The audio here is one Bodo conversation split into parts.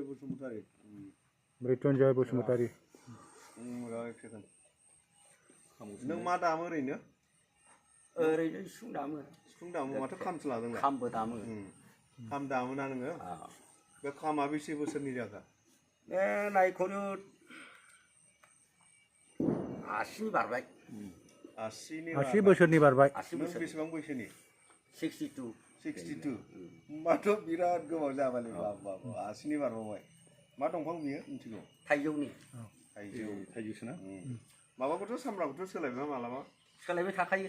बसुमतारी मृत्युंजय बसुमतारी नों मा दामो ओरैनो सिफुं दामो माथो खामसो लादोंलाय खामबो दामो खाम दामोना नोङो बे खामा बेसे बोसोरनि जाखो बे नायखौनो 80 बारबाय 80 बोसोरनि बारबाय नों बेसेबां बैसोनि 62 होमबाथ' बिराद गोबाव जाबाय बाबा 80 बारबावबाय मा दंफां बियो मिथिगौ थाइजौनि थाइजौसोना माबाखौथ' सामब्राखौथ' सोलायबाय मालाबा सोलायबाय थाखायो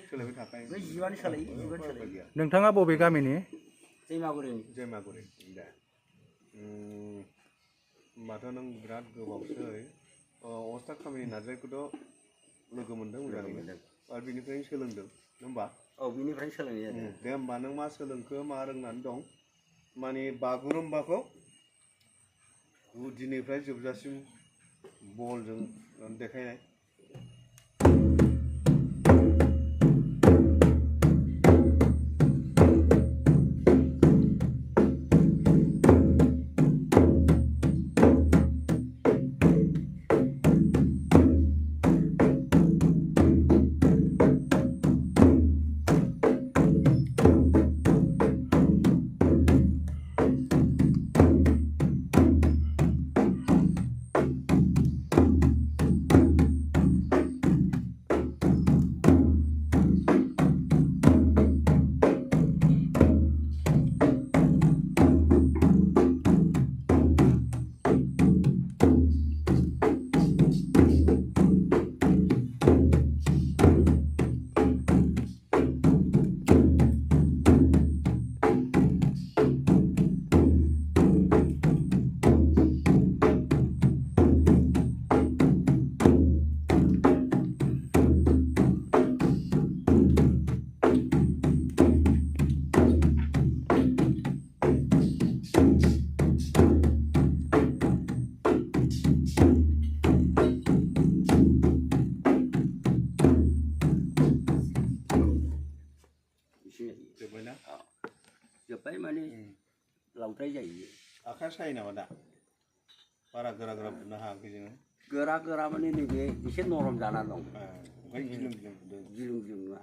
बै जिबानो सोलायो नोंथाङा बबे गामिनि दैमागुरिनि दे होमबाथ' नों बिराद गोबावसै अस्थाद खामानि नार्जारिखौथ' लोगो मोनदों मोजाङैनो आरो बिनिफ्रायनो सोलोंदों होमबा औ बिनिफ्रायनो सोलोंनाय जादों दे होमबा नों मा सोलोंखो मा रोंनानै दं माने बागुरुम्बाखौ गुदिनिफ्राय जोबजासिम बलजों देखायनाय जोब्बाय माने लावद्राय जायो आखाया सायो नामा दा बारा गोरा बुनो हायाखै जोङो गोरा माने नैबे एसे नरम जाना दं ओमफ्राय गिलुं गिलुं नङा